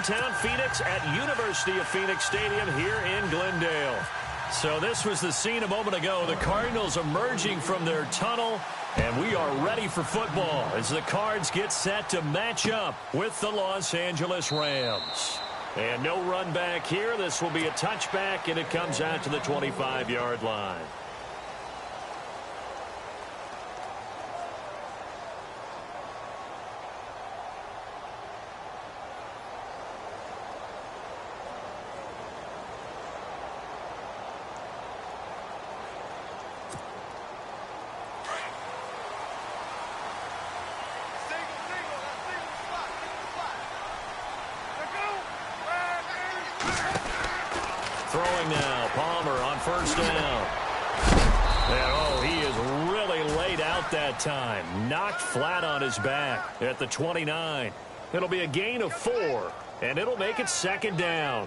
downtown Phoenix at University of Phoenix Stadium here in Glendale. So this was the scene a moment ago. The Cardinals emerging from their tunnel, and we are ready for football as the Cards get set to match up with the Los Angeles Rams. And no run back here. This will be a touchback, and it comes out to the 25-yard line. Throwing now, Palmer on first down. And, he is really laid out that time. Knocked flat on his back at the 29. It'll be a gain of 4, and it'll make it second down.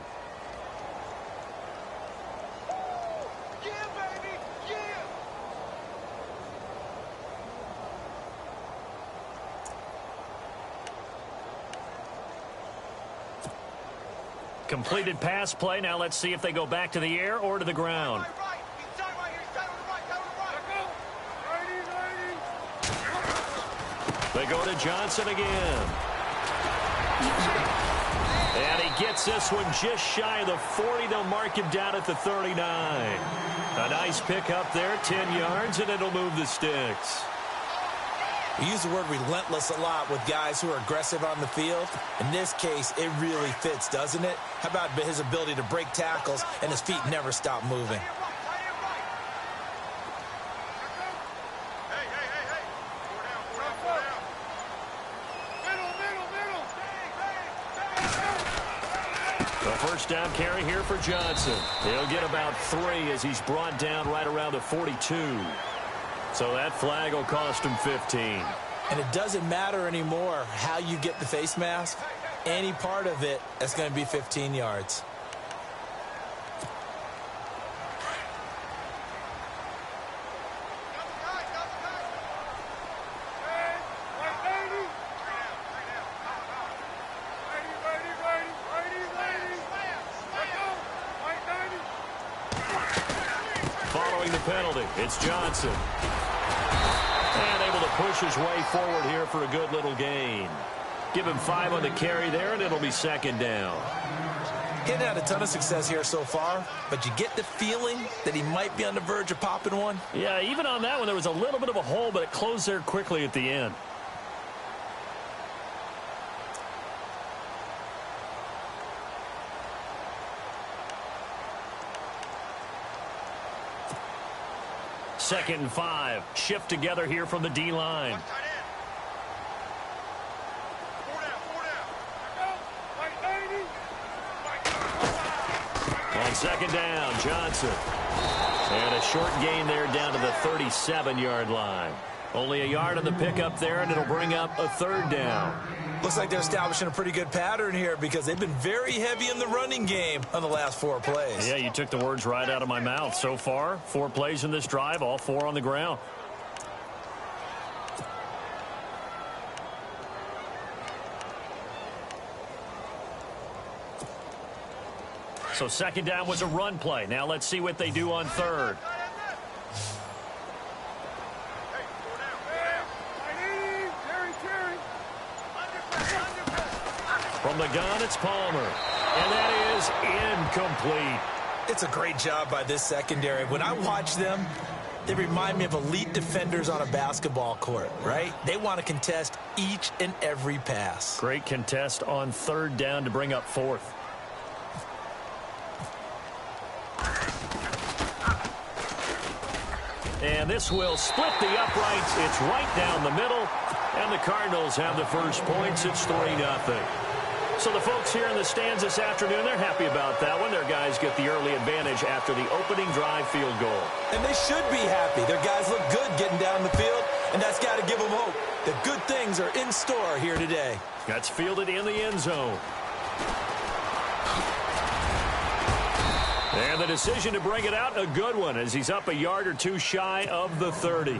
Completed pass play. Now let's see if they go back to the air or to the ground. They go to Johnson again. And he gets this one just shy of the 40. They'll mark him down at the 39. A nice pick up there, 10 yards, and it'll move the sticks. We use the word relentless a lot with guys who are aggressive on the field. In this case, it really fits, doesn't it? How about his ability to break tackles and his feet never stop moving? The first down carry here for Johnson. He'll get about 3 as he's brought down right around the 42. So that flag will cost him 15. And it doesn't matter anymore how you get the face mask. Any part of it, that's going to be 15 yards. Following the penalty, it's Johnson. And able to push his way forward here for a good little gain. Give him 5 on the carry there, and it'll be second down. He hadn't had a ton of success here so far, but you get the feeling that he might be on the verge of popping one. Yeah, even on that one, there was a little bit of a hole, but it closed there quickly at the end. Second and 5. Shift together here from the D-line. On second down, Johnson. And a short gain there down to the 37-yard line. Only a yard on the pickup there, and it'll bring up a third down. Looks like they're establishing a pretty good pattern here because they've been very heavy in the running game on the last 4 plays. Yeah, you took the words right out of my mouth. So far, 4 plays in this drive, all 4 on the ground. So second down was a run play. Now let's see what they do on third. From the gun, it's Palmer. And that is incomplete. It's a great job by this secondary. When I watch them, they remind me of elite defenders on a basketball court, right? They want to contest each and every pass. Great contest on third down to bring up 4th. And this will split the uprights. It's right down the middle. And the Cardinals have the first points. It's 3-0. So the folks here in the stands this afternoon, they're happy about that one. Their guys get the early advantage after the opening drive field goal. And they should be happy. Their guys look good getting down the field, and that's got to give them hope that good things are in store here today. That's fielded in the end zone. And the decision to bring it out, a good one, as he's up a yard or 2 shy of the 30.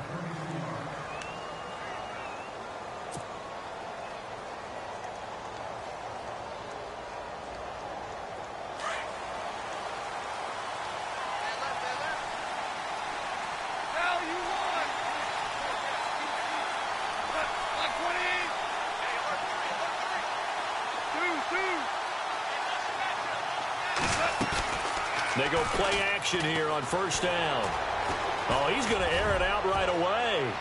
They go play action here on first down. Oh, he's going to air it out right away.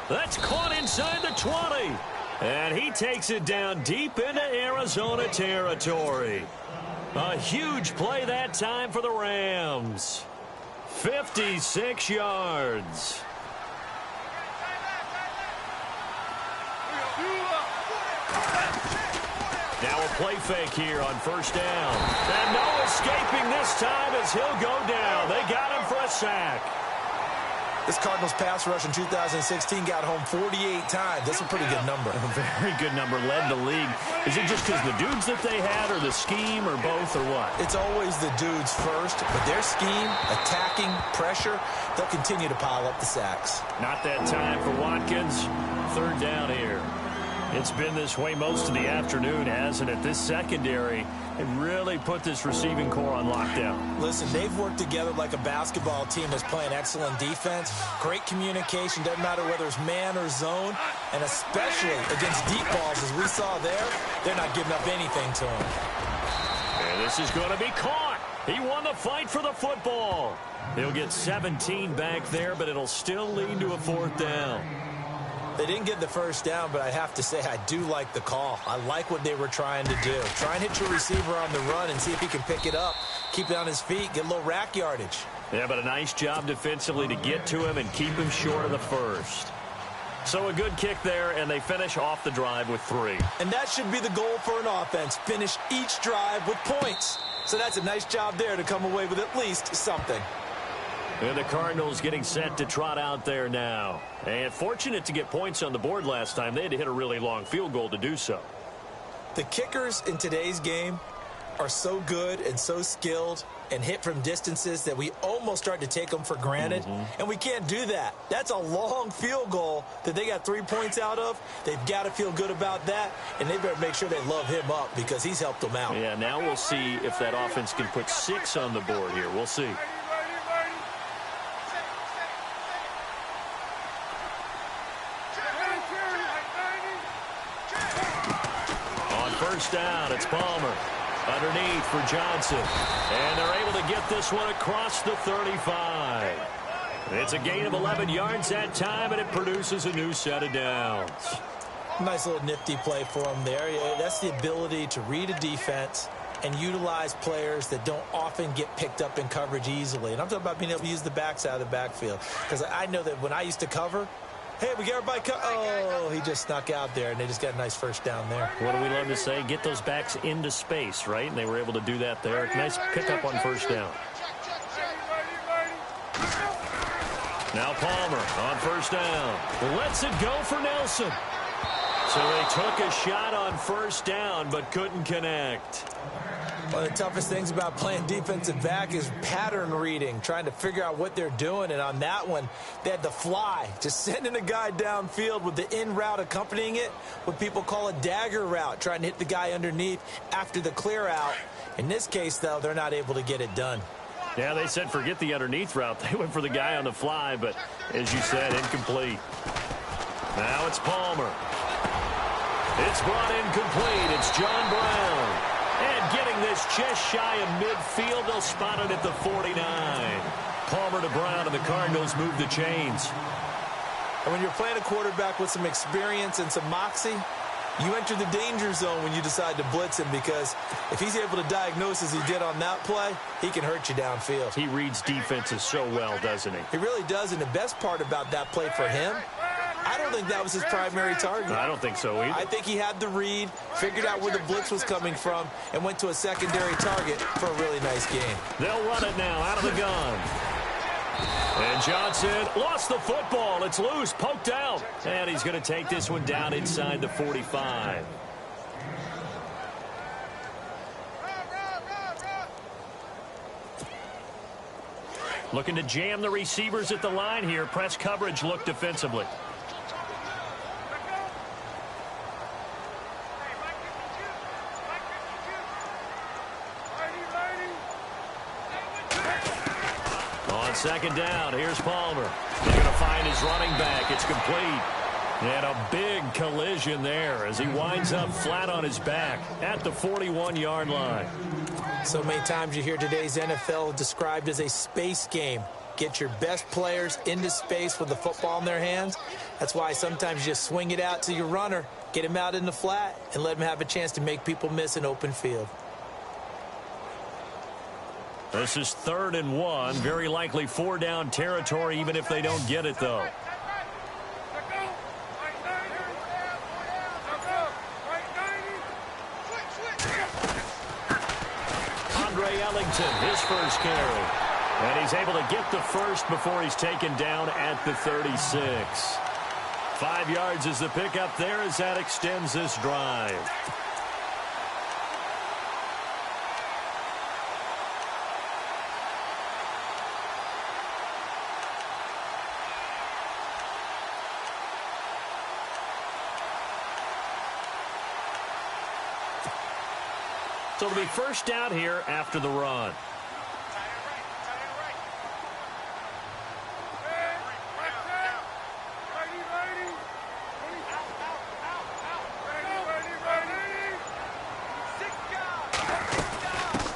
That's caught inside the 20. And he takes it down deep into Arizona territory. A huge play that time for the Rams. 56 yards. Now a play fake here on first down. And no escaping this time as he'll go down. They got him for a sack. This Cardinals pass rush in 2016 got home 48 times. That's a pretty good number. A very good number. Led the league. Is it just because the dudes that they had, or the scheme, or both, or what? It's always the dudes first, but their scheme, attacking, pressure, they'll continue to pile up the sacks. Not that time for Watkins. Third down here. It's been this way most of the afternoon, hasn't it? This secondary, it really put this receiving core on lockdown. Listen, they've worked together like a basketball team that's playing excellent defense. Great communication, doesn't matter whether it's man or zone, and especially against deep balls, as we saw there, they're not giving up anything to them. And this is going to be caught. He won the fight for the football. He'll get 17 back there, but it'll still lead to a fourth down. They didn't get the first down, but I have to say I do like the call. I like what they were trying to do. Try and hit your receiver on the run and see if he can pick it up, keep it on his feet, get a little rack yardage. Yeah, but a nice job defensively to get to him and keep him short of the first. So a good kick there, and they finish off the drive with 3. And that should be the goal for an offense, finish each drive with points. So that's a nice job there to come away with at least something. And the Cardinals getting set to trot out there now. And fortunate to get points on the board last time. They had to hit a really long field goal to do so. The kickers in today's game are so good and so skilled and hit from distances that we almost start to take them for granted. And we can't do that. That's a long field goal that they got 3 points out of. They've got to feel good about that, and they better make sure they love him up because he's helped them out. Yeah, now we'll see if that offense can put 6 on the board here. We'll see. First down, it's Palmer. Underneath for Johnson. And they're able to get this one across the 35. It's a gain of 11 yards that time, and it produces a new set of downs. Nice little nifty play for him there. That's the ability to read a defense and utilize players that don't often get picked up in coverage easily. And I'm talking about being able to use the backs out of the backfield. Because I know that when I used to cover, hey, we got everybody. Oh, he just snuck out there, and they just got a nice first down there. What do we love to say? Get those backs into space, right? And they were able to do that there. Nice pickup on first down. Now Palmer on first down. Lets it go for Nelson. So they took a shot on first down, but couldn't connect. One of the toughest things about playing defensive back is pattern reading, trying to figure out what they're doing. And on that one, they had the fly, just sending a guy downfield with the in route accompanying it, what people call a dagger route, trying to hit the guy underneath after the clear out. In this case, though, they're not able to get it done. Yeah, they said forget the underneath route. They went for the guy on the fly, but as you said, incomplete. Now it's Palmer. It's brought in complete. It's John Brown. And getting this just shy of midfield, they'll spot it at the 49. Palmer to Brown, and the Cardinals move the chains. And when you're playing a quarterback with some experience and some moxie, you enter the danger zone when you decide to blitz him, because if he's able to diagnose as he did on that play, he can hurt you downfield. He reads defenses so well, doesn't he? He really does, and the best part about that play for him, I don't think that was his primary target. I don't think so either. I think he had the read, figured out where the blitz was coming from, and went to a secondary target for a really nice game. They'll run it now out of the gun. And Johnson lost the football. It's loose, poked out. And he's going to take this one down inside the 45. Looking to jam the receivers at the line here. Press coverage look defensively. On second down, here's Palmer. They're going to find his running back. It's complete. And a big collision there as he winds up flat on his back at the 41-yard line. So many times you hear today's NFL described as a space game. Get your best players into space with the football in their hands. That's why sometimes you just swing it out to your runner, get him out in the flat, and let him have a chance to make people miss an open field. This is 3rd and 1. Very likely 4-down territory, even if they don't get it, though. Andre Ellington, his first carry. And he's able to get the first before he's taken down at the 36. 5 yards is the pickup there as that extends this drive. So it'll be first down here after the run.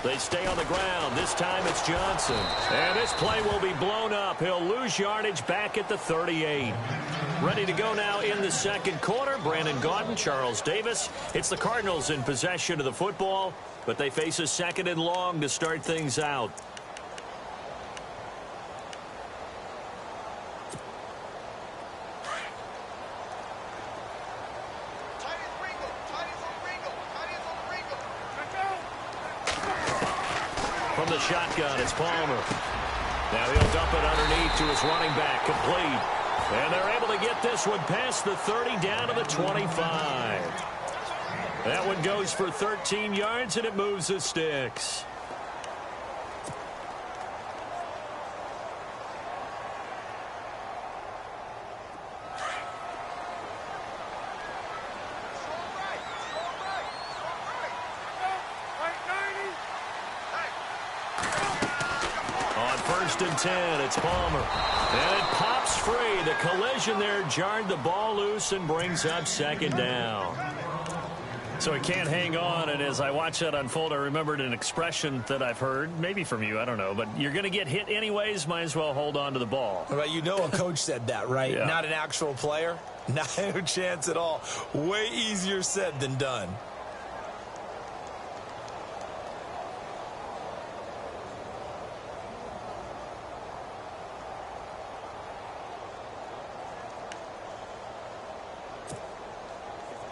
They stay on the ground. This time it's Johnson. And this play will be blown up. He'll lose yardage back at the 38. Ready to go now in the second quarter. Brandon Gaudin, Charles Davis. It's the Cardinals in possession of the football, but they face a 2nd and long to start things out. From the shotgun, it's Palmer. Now he'll dump it underneath to his running back, complete. And they're able to get this one past the 30 down to the 25. That one goes for 13 yards, and it moves the sticks. On 1st and 10, it's Palmer. And it pops free. The collision there jarred the ball loose and brings up 2nd down. So he can't hang on, and as I watch that unfold, I remembered an expression that I've heard, maybe from you, I don't know, but you're going to get hit anyways, might as well hold on to the ball. Well, you know a coach said that, right? Yeah. Not an actual player. No chance at all. Way easier said than done.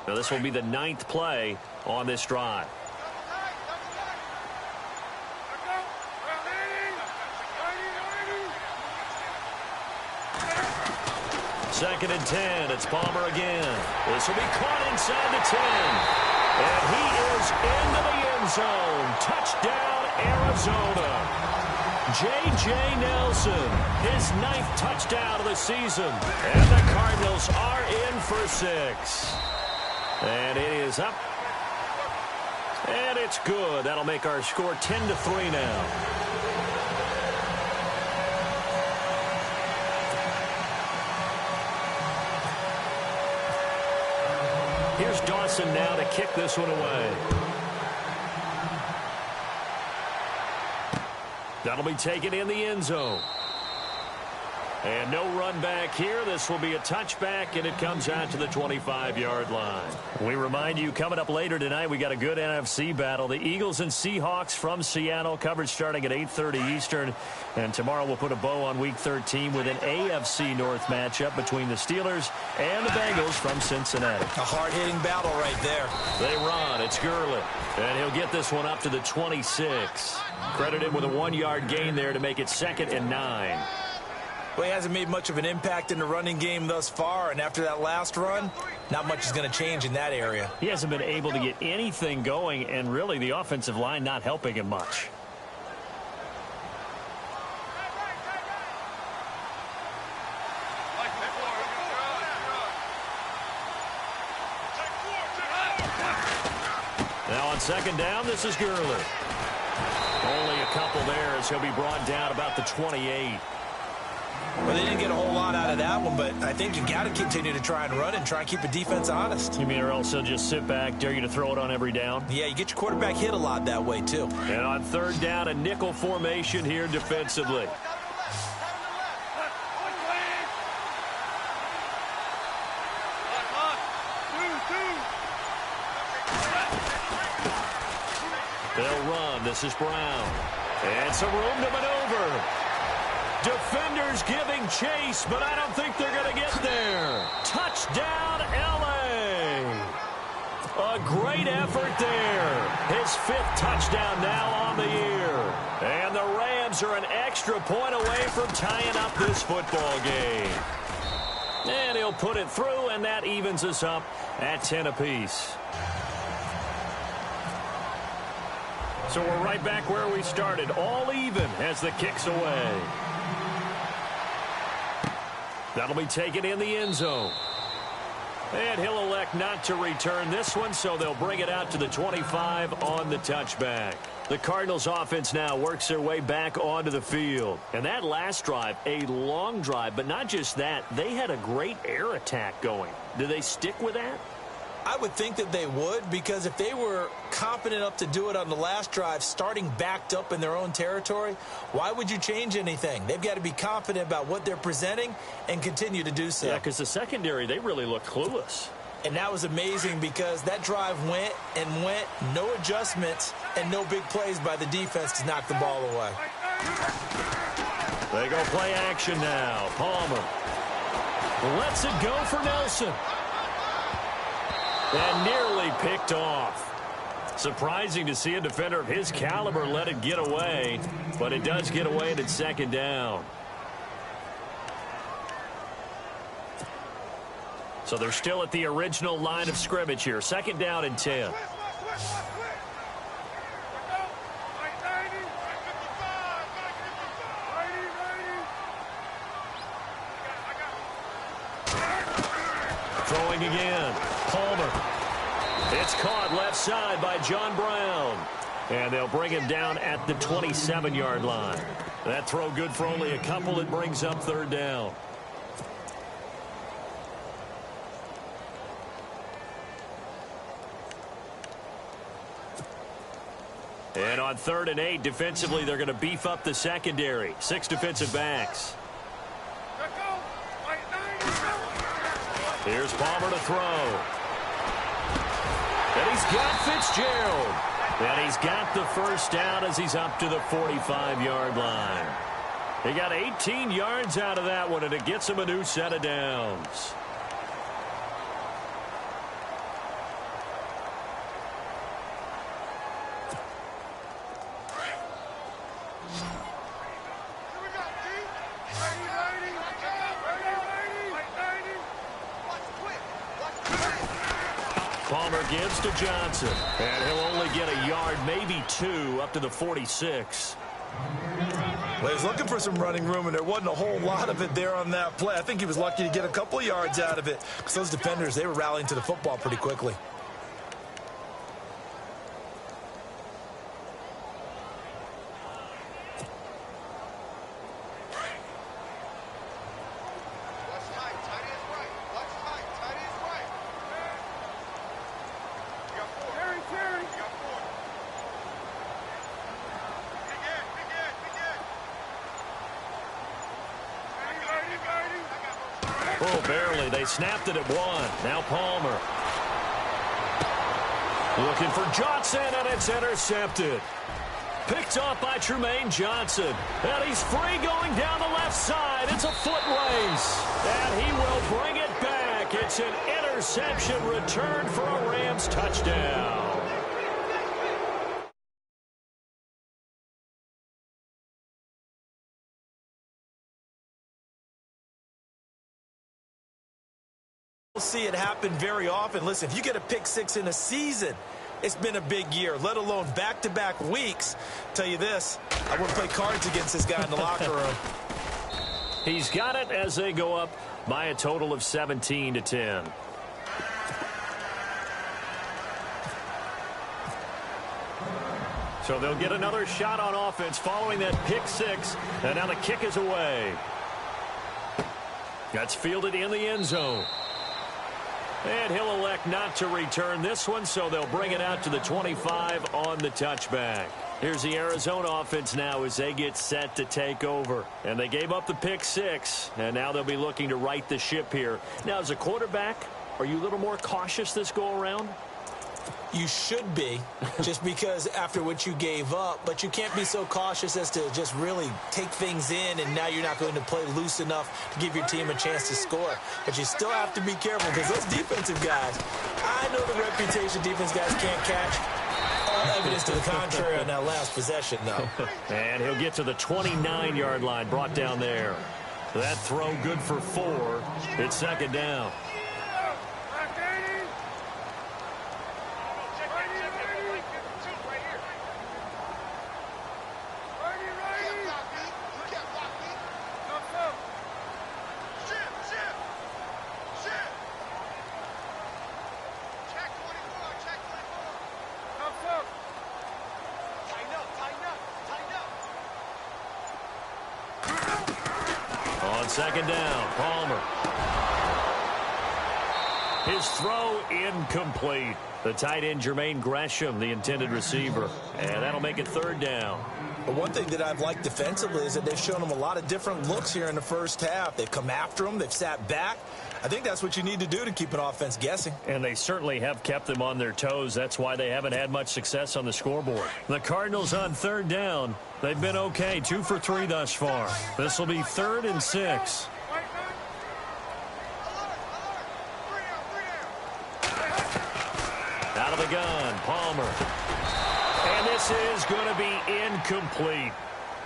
Now this will be the 9th play on this drive. Second and 10. It's Palmer again. This will be caught inside the 10. And he is into the end zone. Touchdown, Arizona. J.J. Nelson, his 9th touchdown of the season. And the Cardinals are in for 6. And it is up. And it's good. That'll make our score 10-3 now. Here's Dawson now to kick this one away. That'll be taken in the end zone. And no run back here. This will be a touchback, and it comes out to the 25-yard line. We remind you, coming up later tonight, we got a good NFC battle. The Eagles and Seahawks from Seattle, coverage starting at 8:30 Eastern. And tomorrow we'll put a bow on Week 13 with an AFC North matchup between the Steelers and the Bengals from Cincinnati. A hard-hitting battle right there. They run. It's Gurley. And he'll get this one up to the 26. Credited with a 1-yard gain there to make it 2nd and 9. Well, he hasn't made much of an impact in the running game thus far, and after that last run, not much is going to change in that area. He hasn't been able to get anything going, and really the offensive line not helping him much. Now on 2nd down, this is Gurley. Only a couple there as he'll be brought down about the 28. Well, they didn't get a whole lot out of that one, but I think you got to continue to try and run and try and keep the defense honest. You mean or else they'll just sit back, dare you to throw it on every down? Yeah, you get your quarterback hit a lot that way, too. And on third down, a nickel formation here defensively. They'll run. This is Brown. And some room to maneuver. Defenders giving chase, but I don't think they're going to get there. Touchdown, L.A. A great effort there. His 5th touchdown now on the year. And the Rams are an extra point away from tying up this football game. And he'll put it through, and that evens us up at 10 apiece. So we're right back where we started, all even as the kick's away. That'll be taken in the end zone. And he'll elect not to return this one, so they'll bring it out to the 25 on the touchback. The Cardinals offense now works their way back onto the field. And that last drive, a long drive, but not just that, they had a great air attack going. Do they stick with that? I would think that they would, because if they were confident enough to do it on the last drive, starting backed up in their own territory, why would you change anything? They've got to be confident about what they're presenting and continue to do so. Yeah, because the secondary, they really look clueless. And that was amazing because that drive went and went, no adjustments and no big plays by the defense to knock the ball away. They go play action now. Palmer lets it go for Nelson. And nearly picked off. Surprising to see a defender of his caliber let it get away, but it does get away and it's second down. So they're still at the original line of scrimmage here. Second down and 10. Throwing again. Palmer. It's caught left side by John Brown. And they'll bring him down at the 27-yard line. That throw good for only a couple. It brings up third down. And on 3rd and 8, defensively, they're going to beef up the secondary. 6 defensive backs. Here's Palmer to throw. And he's got Fitzgerald. And he's got the first down as he's up to the 45-yard line. He got 18 yards out of that one, and it gets him a new set of downs. Palmer gives to Johnson, and he'll only get a yard, maybe 2, up to the 46. Well, he was looking for some running room, and there wasn't a whole lot of it there on that play. I think he was lucky to get a couple of yards out of it, because those defenders, they were rallying to the football pretty quickly. Oh, barely. They snapped it at 1. Now Palmer. Looking for Johnson, and it's intercepted. Picked off by Trumaine Johnson. And he's free going down the left side. It's a foot race. And he will bring it back. It's an interception return for a Rams touchdown. We'll see it happen very often. Listen, if you get a pick 6 in a season, it's been a big year, let alone back-to-back weeks. Tell you this, I wouldn't play cards against this guy in the locker room. He's got it as they go up by a total of 17-10. So they'll get another shot on offense following that pick 6, and now the kick is away. That's fielded in the end zone. And he'll elect not to return this one, so they'll bring it out to the 25 on the touchback. Here's the Arizona offense now as they get set to take over. And they gave up the pick 6, and now they'll be looking to right the ship here. Now, as a quarterback, are you a little more cautious this go-around? You should be, just because after what you gave up, but you can't be so cautious as to just really take things in, and now you're not going to play loose enough to give your team a chance to score. But you still have to be careful because those defensive guys, I know the reputation defense guys can't catch. All evidence to the contrary on that last possession, though. And he'll get to the 29-yard line, brought down there. That throw good for 4. It's second down. Second down, Palmer. His throw incomplete. The tight end, Jermaine Gresham, the intended receiver. And that'll make it third down. But one thing that I've liked defensively is that they've shown them a lot of different looks here in the first half. They've come after them. They've sat back. I think that's what you need to do to keep an offense guessing. And they certainly have kept them on their toes. That's why they haven't had much success on the scoreboard. The Cardinals on third down. They've been okay, 2 for 3 thus far. This will be 3rd and 6. Out of the gun, Palmer. And this is going to be incomplete.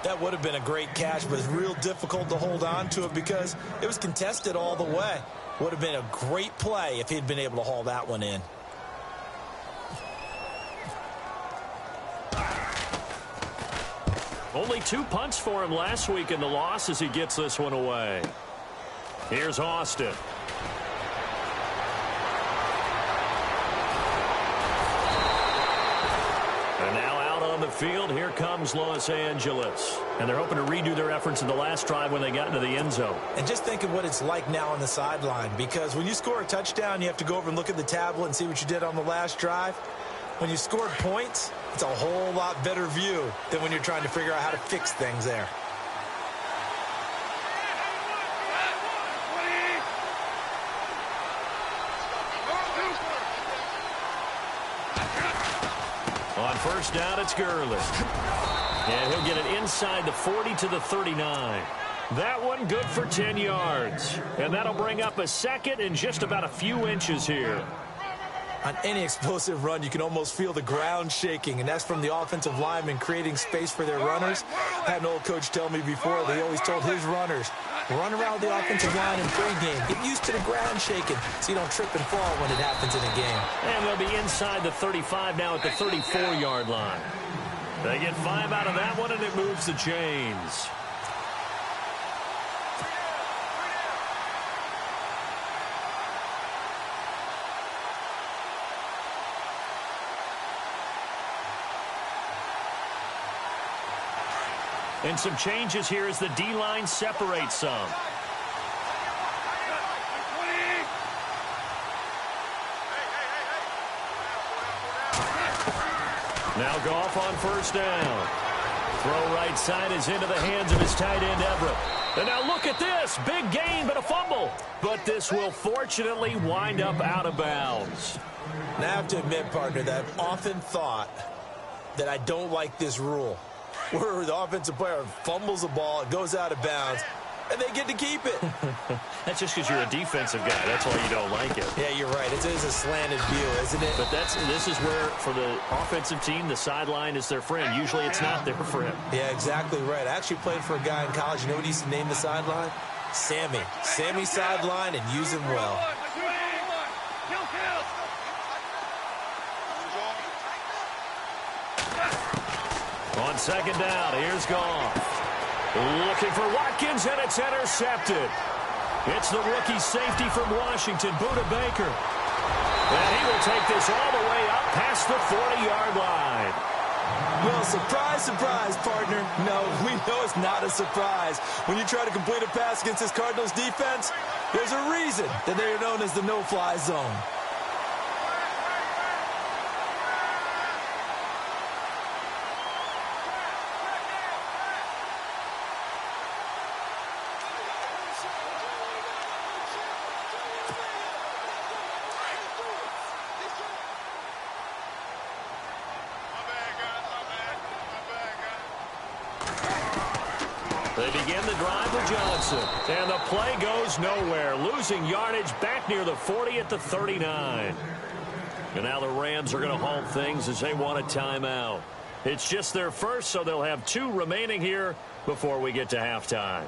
That would have been a great catch, but it's real difficult to hold on to it because it was contested all the way. Would have been a great play if he'd been able to haul that one in. Only 2 punts for him last week in the loss as he gets this one away. Here's Austin. And now out on the field, here comes Los Angeles. And they're hoping to redo their efforts in the last drive when they got into the end zone. And just think of what it's like now on the sideline, because when you score a touchdown, you have to go over and look at the tablet and see what you did on the last drive. When you scored points, it's a whole lot better view than when you're trying to figure out how to fix things there. On first down, it's Gurley. And he'll get it inside the 40 to the 39. That one good for 10 yards. And that'll bring up a second and just about a few inches here. On any explosive run, you can almost feel the ground shaking, and that's from the offensive linemen creating space for their runners. I had an old coach tell me before, they always told his runners, run around the offensive line in pregame. Get used to the ground shaking so you don't trip and fall when it happens in a game. And they'll be inside the 35 now at the 34-yard line. They get 5 out of that one, and it moves the chains. And some changes here as the D-line separates some. Now Goff on first down. Throw right side is into the hands of his tight end, Everett. And now look at this. Big gain, but a fumble. But this will fortunately wind up out of bounds. Now I have to admit, partner, that I've often thought that I don't like this rule, where the offensive player fumbles the ball, it goes out of bounds, and they get to keep it. That's just because you're a defensive guy. That's why you don't like it. Yeah, you're right. It is a slanted view, isn't it? But this is where, for the offensive team, the sideline is their friend. Usually it's not their friend. Yeah, exactly right. I actually played for a guy in college. You know what he used to name the sideline? Sammy. Sammy sideline, and use him well. On second down, here's Goff. Looking for Watkins, and it's intercepted. It's the rookie safety from Washington, Budda Baker. And he will take this all the way up past the 40-yard line. Well, Well, surprise, surprise, partner. No, we know it's not a surprise. When you try to complete a pass against this Cardinals defense, there's a reason that they are known as the no-fly zone. They begin the drive with Johnson. And the play goes nowhere. Losing yardage back near the 40 at the 39. And now the Rams are going to halt things as they want a timeout. It's just their first, so they'll have 2 remaining here before we get to halftime.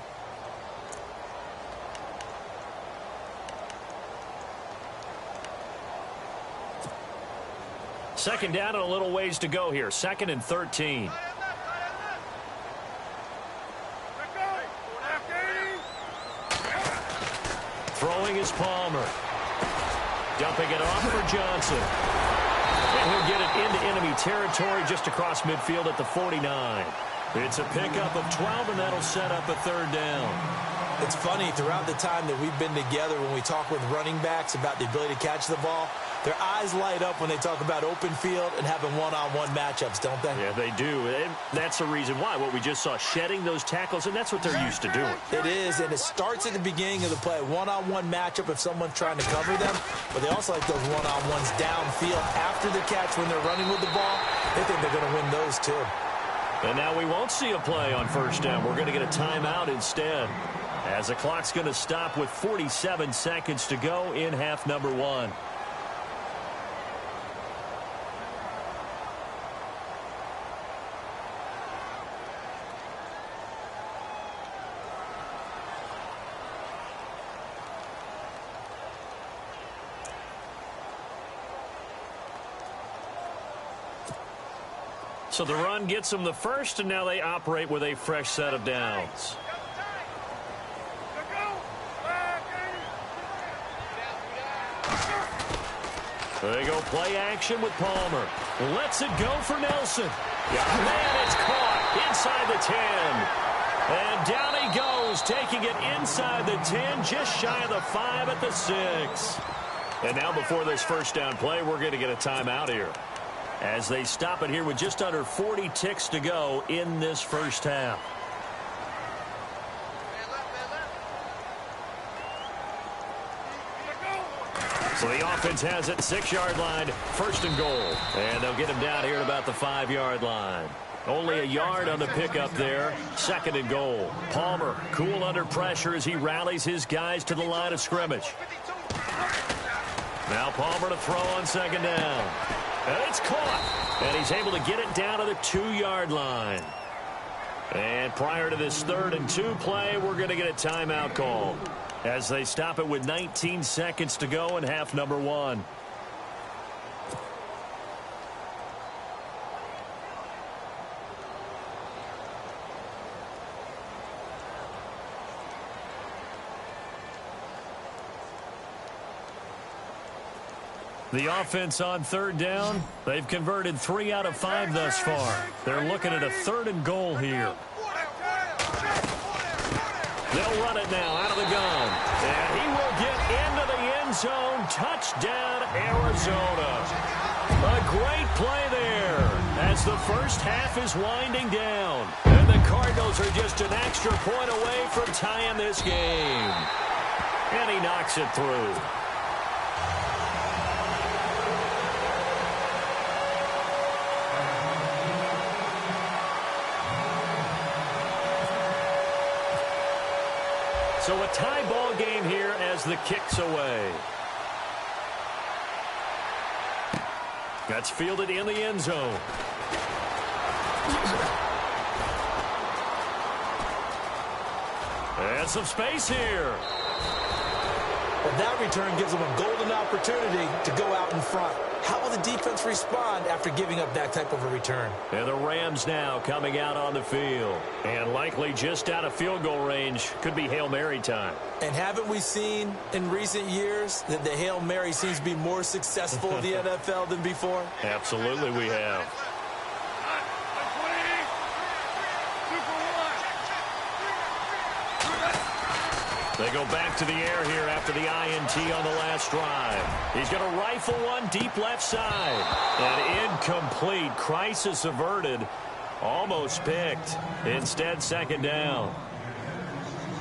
Second down and a little ways to go here. 2nd and 13. Throwing is Palmer. Dumping it off for Johnson. And he'll get it into enemy territory just across midfield at the 49. It's a pickup of 12, and that'll set up a 3rd down. It's funny, throughout the time that we've been together, when we talk with running backs about the ability to catch the ball, their eyes light up when they talk about open field and having one-on-one matchups, don't they? Yeah, they do. And that's the reason why. What we just saw, shedding those tackles, and that's what they're used to doing. It is, and it starts at the beginning of the play. One-on-one matchup if someone's trying to cover them, but they also like those one-on-ones downfield after the catch when they're running with the ball. They think they're going to win those, too. And now we won't see a play on 1st down. We're going to get a timeout instead, as the clock's going to stop with 47 seconds to go in half number 1. So the run gets them the first, and now they operate with a fresh set of downs. They go play action with Palmer. Lets it go for Nelson. Man, it's caught inside the 10. And down he goes, taking it inside the 10, just shy of the 5 at the 6. And now before this 1st down play, we're going to get a timeout here, as they stop it here with just under 40 ticks to go in this 1st half. So the offense has it, 6-yard line, 1st and goal. And they'll get him down here at about the 5-yard line. Only a yard on the pickup there, 2nd and goal. Palmer cool under pressure as he rallies his guys to the line of scrimmage. Now Palmer to throw on 2nd down. And it's caught. And he's able to get it down to the 2-yard line. And prior to this 3rd and 2 play, we're going to get a timeout call, as they stop it with 19 seconds to go in half number 1. The offense on 3rd down, they've converted 3 out of 5 thus far. They're looking at a 3rd and goal here. They'll run it now out of the gun. And he will get into the end zone. Touchdown, Arizona. A great play there as the 1st half is winding down. And the Cardinals are just an extra point away from tying this game. And he knocks it through. So a tie ball game here as the kick's away. That's fielded in the end zone. And some space here. Well, that return gives them a golden opportunity to go out in front. How will the defense respond after giving up that type of a return? And the Rams now coming out on the field. And likely just out of field goal range. Could be Hail Mary time. And haven't we seen in recent years that the Hail Mary seems to be more successful in the NFL than before? Absolutely we have. They go back to the air here after the INT on the last drive. He's going to rifle one deep left side. And incomplete. Crisis averted. Almost picked. Instead, second down.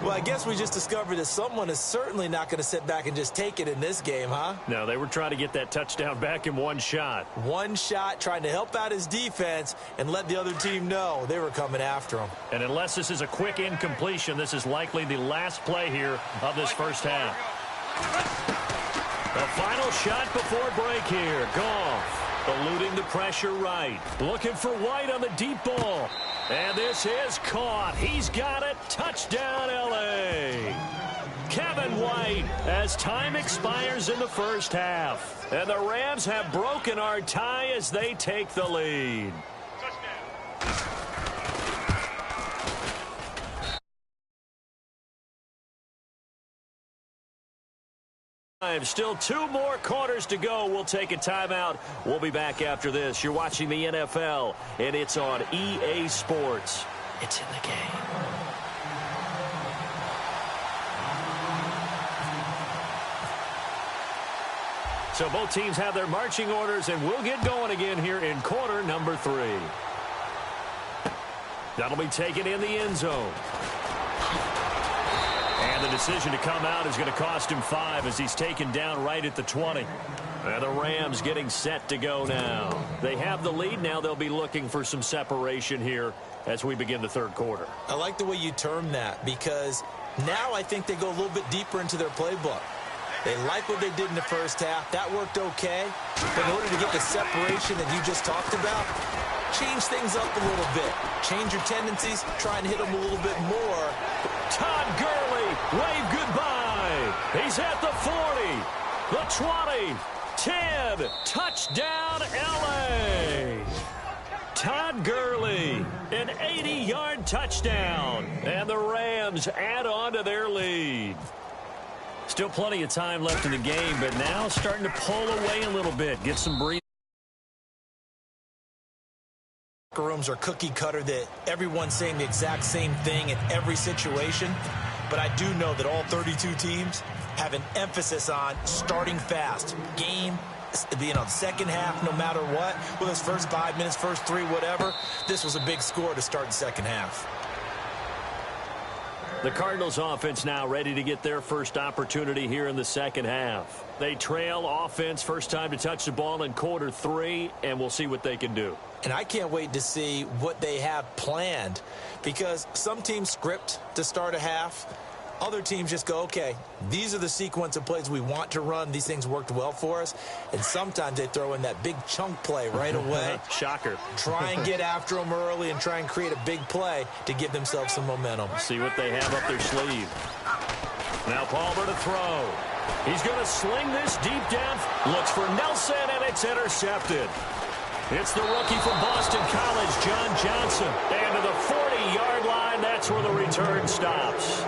Well, I guess we just discovered that someone is certainly not going to sit back and just take it in this game, huh? No, they were trying to get that touchdown back in one shot. One shot, trying to help out his defense and let the other team know they were coming after him. And unless this is a quick incompletion, this is likely the last play here of this first half. The final shot before break here. Goff eluding the pressure right. Looking for White on the deep ball. And this is caught. He's got it. Touchdown, L.A. Kevin White as time expires in the first half. And the Rams have broken our tie as they take the lead. Still 2 more quarters to go. We'll take a timeout. We'll be back after this. You're watching the NFL, and it's on EA Sports. It's in the game. So both teams have their marching orders, and we'll get going again here in quarter number 3. That'll be taken in the end zone. And the decision to come out is going to cost him 5 as he's taken down right at the 20. And the Rams getting set to go now. They have the lead now. They'll be looking for some separation here as we begin the third quarter. I like the way you term that because now I think they go a little bit deeper into their playbook. They like what they did in the first half. That worked okay. But in order to get the separation that you just talked about, change things up a little bit. Change your tendencies. Try and hit them a little bit more. Todd Gurley, wave goodbye. He's at the 40, the 20, 10. Touchdown, L.A. Todd Gurley, an 80-yard touchdown. And the Rams add on to their lead. Still plenty of time left in the game, but now starting to pull away a little bit, get some breathing. Rooms are cookie cutter that everyone's saying the exact same thing in every situation. But I do know that all 32 teams have an emphasis on starting fast. Game, the second half, no matter what. Whether it's first 5 minutes, first 3, whatever. This was a big score to start the second half. The Cardinals offense now ready to get their first opportunity here in the second half. They trail offense, first time to touch the ball in quarter 3, and we'll see what they can do. And I can't wait to see what they have planned because some teams script to start a half. Other teams just go, okay, these are the sequence of plays we want to run. These things worked well for us. And sometimes they throw in that big chunk play right away. Shocker. Try and get after them early and try and create a big play to give themselves some momentum. See what they have up their sleeve. Now Palmer to throw. He's going to sling this deep down. Looks for Nelson, and it's intercepted. It's the rookie from Boston College, John Johnson. And to the 40-yard line, that's where the return stops.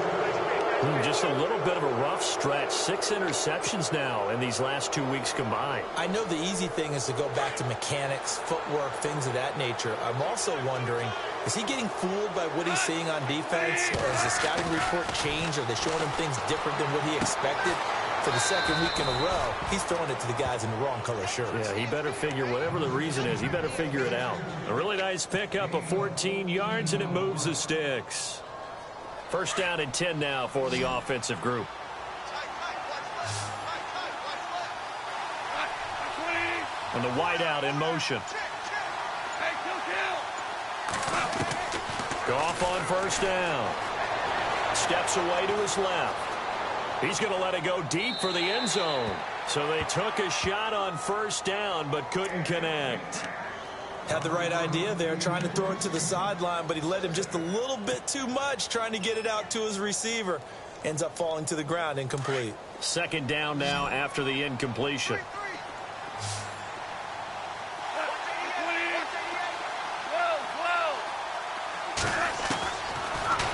Just a little bit of a rough stretch. 6 interceptions now in these last 2 weeks combined. I know the easy thing is to go back to mechanics, footwork, things of that nature. I'm also wondering, is he getting fooled by what he's seeing on defense? Or has the scouting report changed? Are they showing him things different than what he expected? For the second week in a row, he's throwing it to the guys in the wrong color shirts. Yeah, he better figure, whatever the reason is, he better figure it out. A really nice pickup of 14 yards, and it moves the sticks. First down and 10 now for the offensive group. And the wideout in motion. Goff on first down. Steps away to his left. He's going to let it go deep for the end zone. So they took a shot on first down but couldn't connect. Had the right idea there, trying to throw it to the sideline, but he led him just a little bit too much, trying to get it out to his receiver. Ends up falling to the ground, incomplete. Second down now after the incompletion.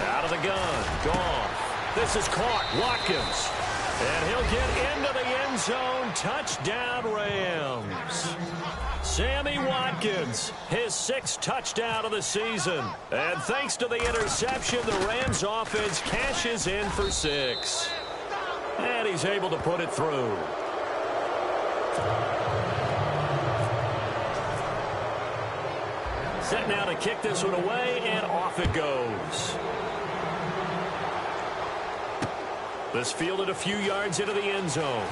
Out of the gun, Goff. This is caught, Watkins. And he'll get into the end zone. Touchdown, Rams. Sammy Watkins, his 6th touchdown of the season. And thanks to the interception, the Rams offense cashes in for 6. And he's able to put it through. Set now to kick this one away, and off it goes. This fielded a few yards into the end zone.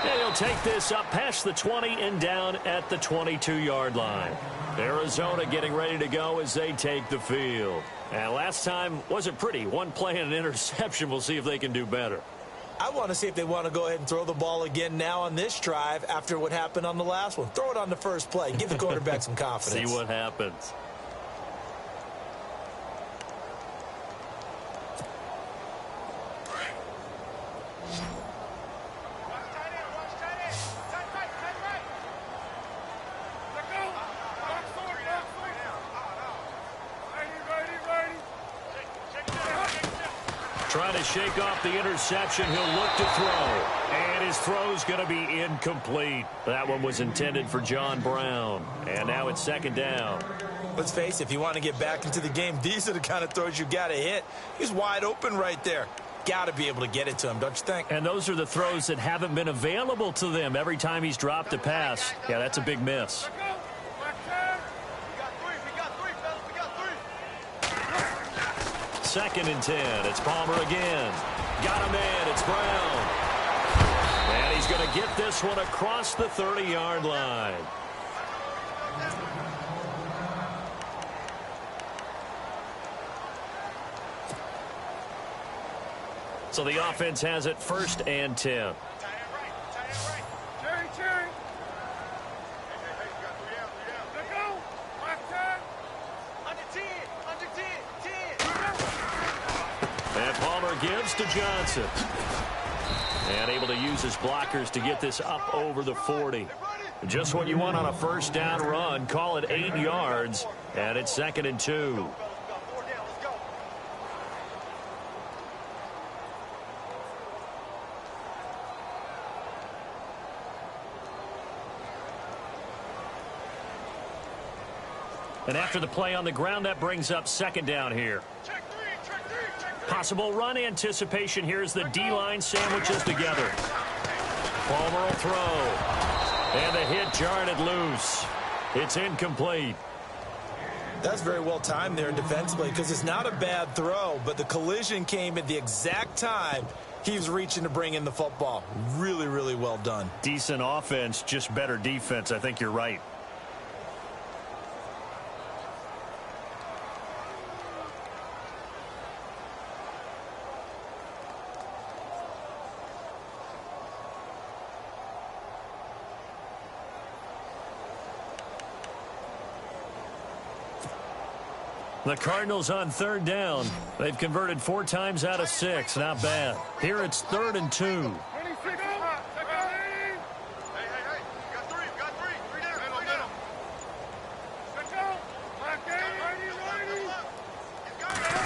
And he'll take this up past the 20 and down at the 22-yard line. Arizona getting ready to go as they take the field. And last time wasn't pretty. One play and an interception. We'll see if they can do better. I want to see if they want to go ahead and throw the ball again now on this drive after what happened on the last one. Throw it on the first play. Give the quarterback some confidence. See what happens. Trying to shake off the interception. He'll look to throw. And his throw's going to be incomplete. That one was intended for John Brown. And now it's 2nd down. Let's face it, if you want to get back into the game, these are the kind of throws you got to hit. He's wide open right there. Got to be able to get it to him, don't you think? And those are the throws that haven't been available to them every time he's dropped a pass. Yeah, that's a big miss. 2nd and 10. It's Palmer again. Got a man. It's Brown. And he's going to get this one across the 30-yard line. So the offense has it 1st and 10. And Palmer gives to Johnson. And able to use his blockers to get this up over the 40. Just what you want on a 1st down run. Call it 8 yards. And it's 2nd and 2. And after the play on the ground, that brings up 2nd down here. Possible run anticipation. Here's the D-line sandwiches together. Palmer will throw. And the hit jarred it loose. It's incomplete. That's very well timed there defensively because it's not a bad throw, but the collision came at the exact time he was reaching to bring in the football. Really, really well done. Decent offense, just better defense. I think you're right. The Cardinals on 3rd down. They've converted 4 times out of 6. Not bad. Here it's 3rd and 2.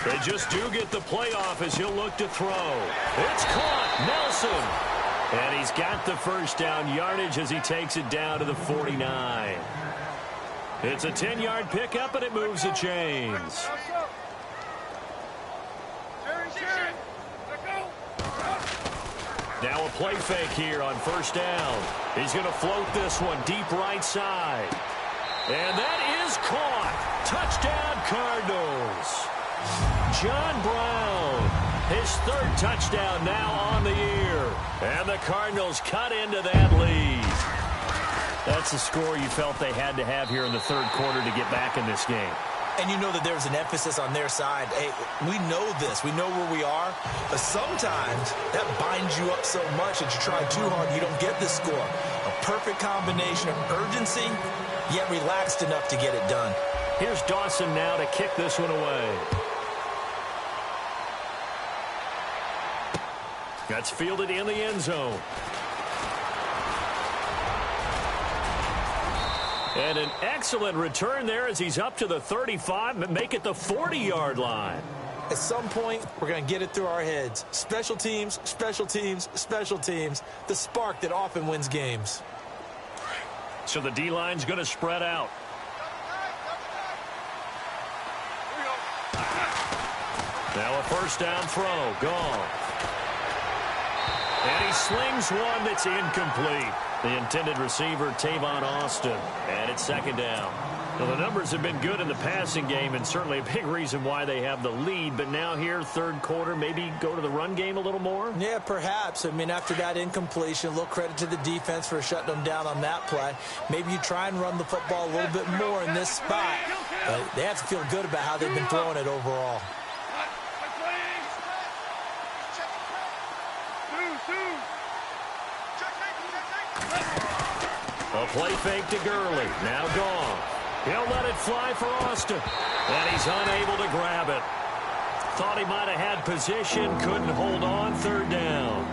They just do get the playoff as he'll look to throw. It's caught. Nelson. And he's got the 1st down yardage as he takes it down to the 49. It's a 10-yard pickup, and it moves the chains. Now a play fake here on 1st down. He's going to float this one deep right side. And that is caught. Touchdown, Cardinals. John Brown, his 3rd touchdown now on the year. And the Cardinals cut into that lead. That's the score you felt they had to have here in the 3rd quarter to get back in this game. And you know that there's an emphasis on their side. Hey, we know this. We know where we are. But sometimes that binds you up so much that you try too hard, you don't get the score. A perfect combination of urgency, yet relaxed enough to get it done. Here's Dawson now to kick this one away. That's fielded in the end zone. And an excellent return there as he's up to the 35, make it the 40-yard line. At some point, we're going to get it through our heads. Special teams, special teams, special teams. The spark that often wins games. So the D-line's going to spread out. Now a first down throw. Gone. And he slings one that's incomplete. The intended receiver, Tavon Austin. And it's second down. Well, the numbers have been good in the passing game and certainly a big reason why they have the lead. But now here, third quarter, maybe go to the run game a little more? Yeah, perhaps. I mean, after that incompletion, a little credit to the defense for shutting them down on that play. Maybe you try and run the football a little bit more in this spot. But they have to feel good about how they've been throwing it overall. A play fake to Gurley. Now gone. He'll let it fly for Austin. And he's unable to grab it. Thought he might have had position. Couldn't hold on. Third down.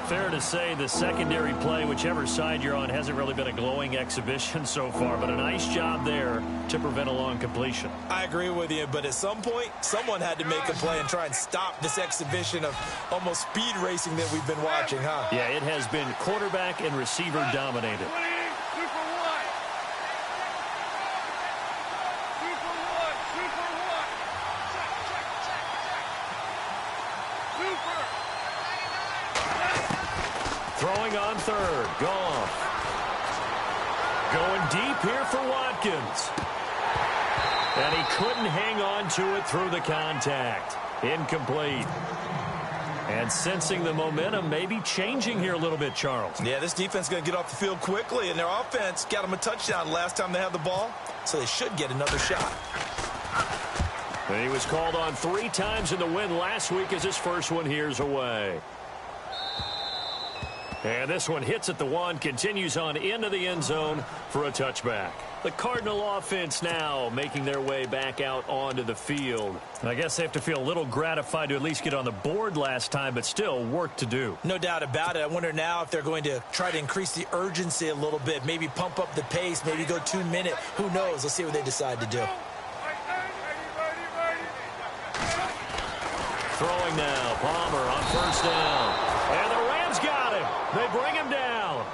Fair to say the secondary play, whichever side you're on, hasn't really been a glowing exhibition so far. But a nice job there to prevent a long completion. I agree with you, but at some point, someone had to make a play and try and stop this exhibition of almost speed racing that we've been watching, huh? Yeah, it has been quarterback and receiver dominated. Throwing on third. Gone. Going deep here for Watkins. And he couldn't hang on to it through the contact. Incomplete. And sensing the momentum maybe changing here a little bit, Charles. Yeah, this defense is going to get off the field quickly, and their offense got them a touchdown last time they had the ball, so they should get another shot. And he was called on 3 times in the win last week as his first one here's away. And this one hits at the 1, continues on into the end zone for a touchback. The Cardinal offense now making their way back out onto the field. And I guess they have to feel a little gratified to at least get on the board last time, but still work to do. No doubt about it. I wonder now if they're going to try to increase the urgency a little bit, maybe pump up the pace, maybe go 2 minute. Who knows? Let's see what they decide to do. Throwing now, Palmer on first down. And the Rams got him. They bring him down.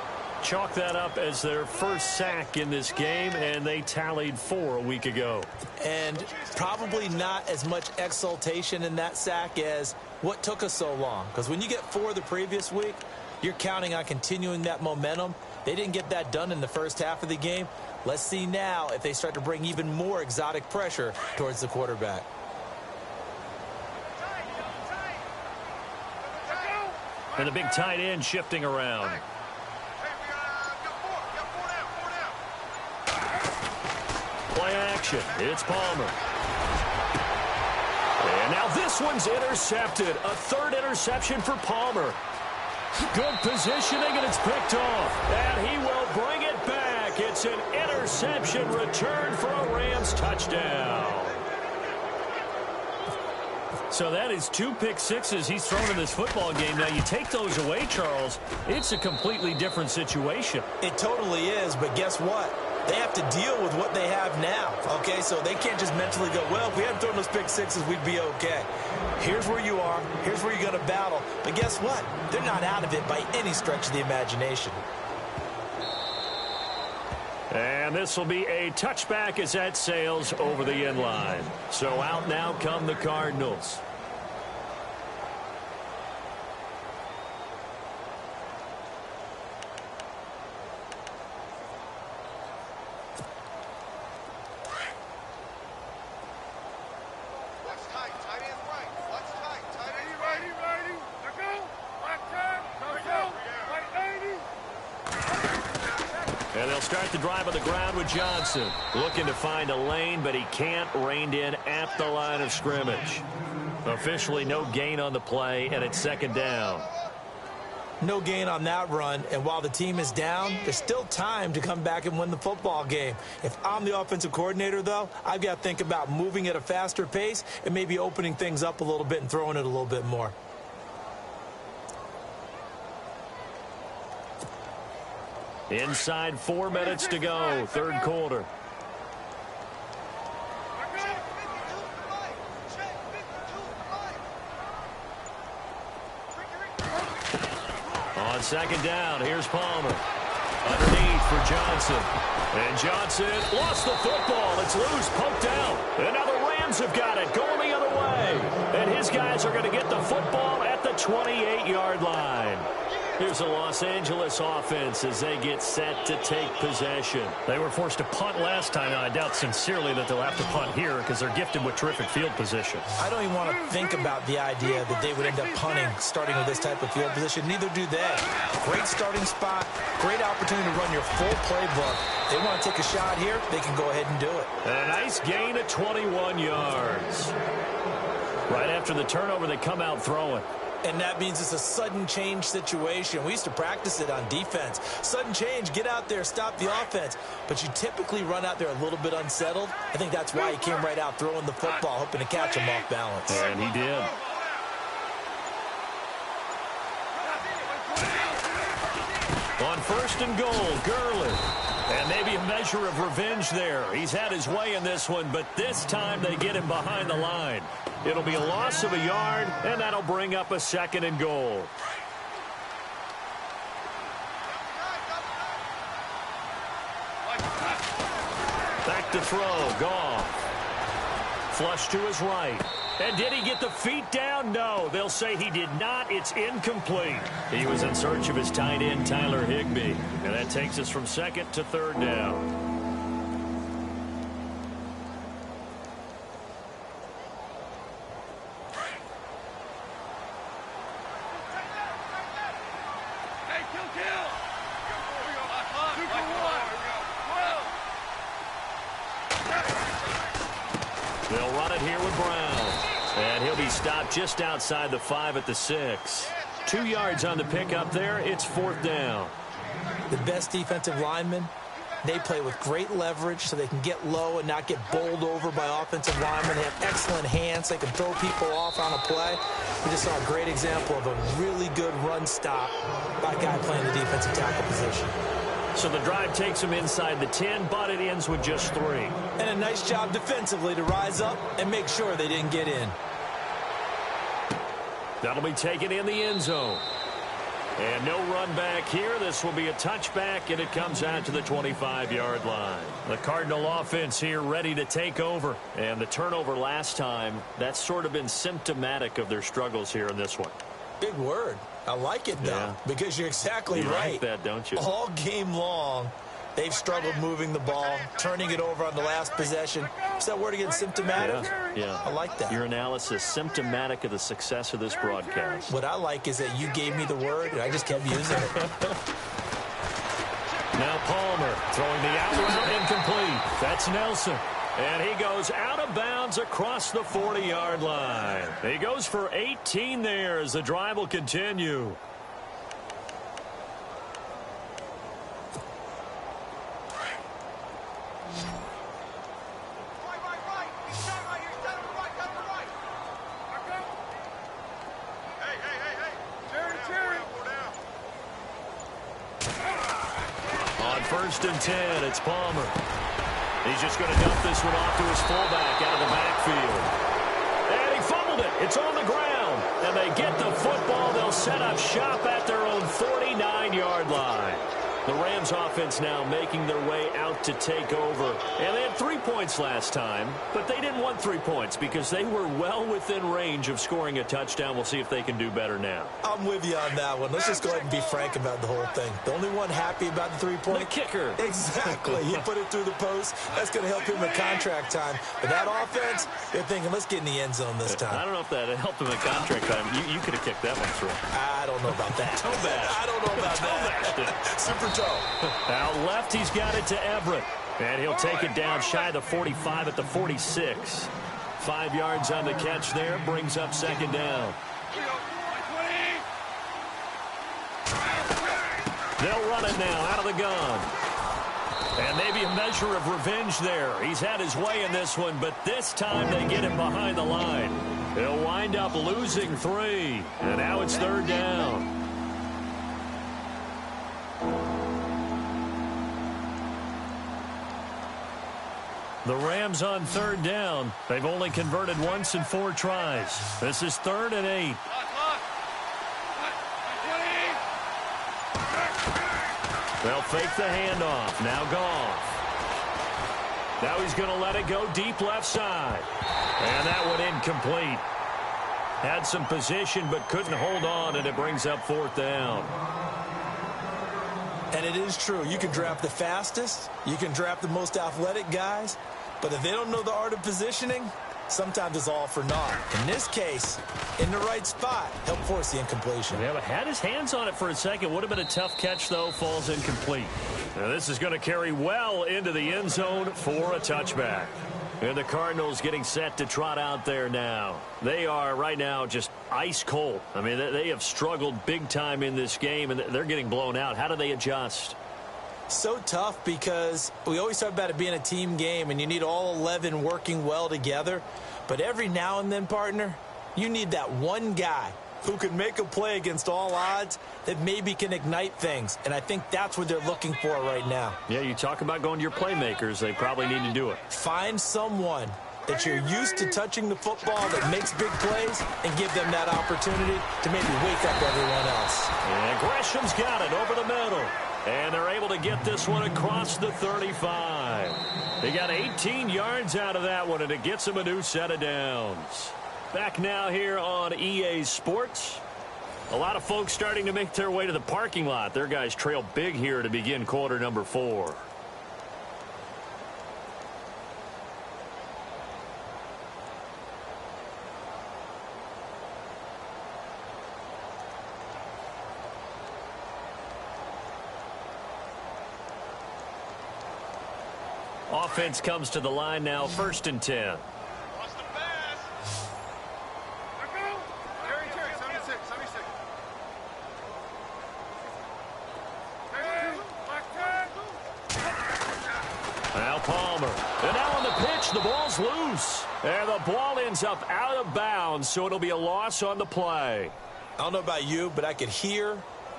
Chalk that up as their first sack in this game, and they tallied 4 a week ago. And probably not as much exultation in that sack as what took us so long. Because when you get 4 the previous week, you're counting on continuing that momentum. They didn't get that done in the first half of the game. Let's see now if they start to bring even more exotic pressure towards the quarterback. And the big tight end shifting around. Play action. It's Palmer. And now this one's intercepted. A 3rd interception for Palmer. Good positioning, and it's picked off. And he will bring it back. It's an interception return for a Rams touchdown. So that is 2 pick sixes he's thrown in this football game. Now, you take those away, Charles, it's a completely different situation. It totally is, but guess what? They have to deal with what they have now, okay? So they can't just mentally go, well, if we hadn't thrown those pick sixes, we'd be okay. Here's where you are. Here's where you're going to battle. But guess what? They're not out of it by any stretch of the imagination. And this will be a touchback as that sails over the end line. So out now come the Cardinals. And they'll start the drive on the ground with Johnson. Looking to find a lane, but he can't. Reined in at the line of scrimmage. Officially no gain on the play, and it's second down. No gain on that run, and while the team is down, there's still time to come back and win the football game. If I'm the offensive coordinator, though, I've got to think about moving at a faster pace and maybe opening things up a little bit and throwing it a little bit more. Inside 4 minutes to go, third quarter. On second down, here's Palmer. Underneath for Johnson. And Johnson lost the football. It's loose, poked out. And now the Rams have got it, going the other way. And his guys are going to get the football at the 28-yard line. Here's the Los Angeles offense as they get set to take possession. They were forced to punt last time. Now, I doubt sincerely that they'll have to punt here because they're gifted with terrific field position. I don't even want to think about the idea that they would end up punting starting with this type of field position. Neither do they. Great starting spot, great opportunity to run your full playbook. They want to take a shot here, they can go ahead and do it. A nice gain of 21 yards. Right after the turnover, they come out throwing. And that means it's a sudden change situation. We used to practice it on defense. Sudden change, get out there, stop the offense. But you typically run out there a little bit unsettled. I think that's why he came right out throwing the football, hoping to catch him off balance. And he did. On 1st and goal, Gurley. And maybe a measure of revenge there. He's had his way in this one, but this time they get him behind the line. It'll be a loss of a yard, and that'll bring up a 2nd and goal. Back to throw, Goff. Flush to his right. And did he get the feet down? No, they'll say he did not. It's incomplete. He was in search of his tight end, Tyler Higbee. And that takes us from 2nd to 3rd down. They'll run it here with Brown. And he'll be stopped just outside the 5 at the 6. 2 yards on the pickup there. It's 4th down. The best defensive linemen, they play with great leverage so they can get low and not get bowled over by offensive linemen. They have excellent hands. They can throw people off on a play. We just saw a great example of a really good run stop by a guy playing the defensive tackle position. So the drive takes him inside the 10, but it ends with just 3. And a nice job defensively to rise up and make sure they didn't get in. That'll be taken in the end zone. And no run back here. This will be a touchback, and it comes out to the 25-yard line. The Cardinal offense here ready to take over. And the turnover last time, that's sort of been symptomatic of their struggles here in this one. Big word. I like it, though, because you're exactly right. You like that, don't you? All game long, they've struggled moving the ball, turning it over on the last possession. Is that word again, symptomatic? Yeah. I like that. Your analysis, symptomatic of the success of this broadcast. What I like is that you gave me the word, and I just kept using it. Now Palmer throwing the out route incomplete. That's Nelson. And he goes out of bounds across the 40-yard line. He goes for 18 there as the drive will continue. On 1st and 10, it's Palmer. He's just going to dump this one off to his fullback out of the backfield. And he fumbled it. It's on the ground. And they get the football. They'll set up shop at their own 49-yard line. The Rams offense now making their way out to take over. And they had 3 points last time, but they didn't want 3 points because they were well within range of scoring a touchdown. We'll see if they can do better now. I'm with you on that one. Let's just go ahead and be frank about the whole thing. The only one happy about the 3-point? The kicker. Exactly. He put it through the post. That's going to help him in contract time. But that offense, they're thinking, let's get in the end zone this time. I don't know if that helped him in contract time. You could have kicked that one through. I don't know about that. Toe bash. I don't know about that. Super toe. Out left, he's got it to Everett. And he'll take it down shy of the 45 at the 46. 5 yards on the catch there. Brings up 2nd down. They'll run it now out of the gun. And maybe a measure of revenge there. He's had his way in this one, but this time they get him behind the line. They'll wind up losing 3. And now it's 3rd down. The Rams on 3rd down. They've only converted once in 4 tries. This is 3rd and 8. They'll fake the handoff. Now Goff. Now he's going to let it go deep left side. And that one incomplete. Had some position but couldn't hold on, and it brings up 4th down. And it is true. You can draft the fastest. You can draft the most athletic guys. But if they don't know the art of positioning, sometimes it's all for naught. In this case, in the right spot, help force the incompletion. Yeah, but had his hands on it for a second. Would have been a tough catch, though. Falls incomplete. Now, this is going to carry well into the end zone for a touchback. And the Cardinals getting set to trot out there now. They are right now just ice cold. I mean, they have struggled big time in this game, and they're getting blown out. How do they adjust? So tough because we always talk about it being a team game, and you need all 11 working well together. But every now and then, partner, you need that one guy who can make a play against all odds that maybe can ignite things. And I think that's what they're looking for right now. Yeah, you talk about going to your playmakers. They probably need to do it. Find someone that you're used to touching the football that makes big plays and give them that opportunity to maybe wake up everyone else. And Gresham's got it over the middle. And they're able to get this one across the 35. They got 18 yards out of that one, and it gets them a new set of downs. Back now here on EA Sports. A lot of folks starting to make their way to the parking lot. Their guys trail big here to begin quarter number 4. Offense comes to the line now, 1st and 10. Now Palmer. And now on the pitch, the ball's loose. And the ball ends up out of bounds, so it'll be a loss on the play. I don't know about you, but I could hear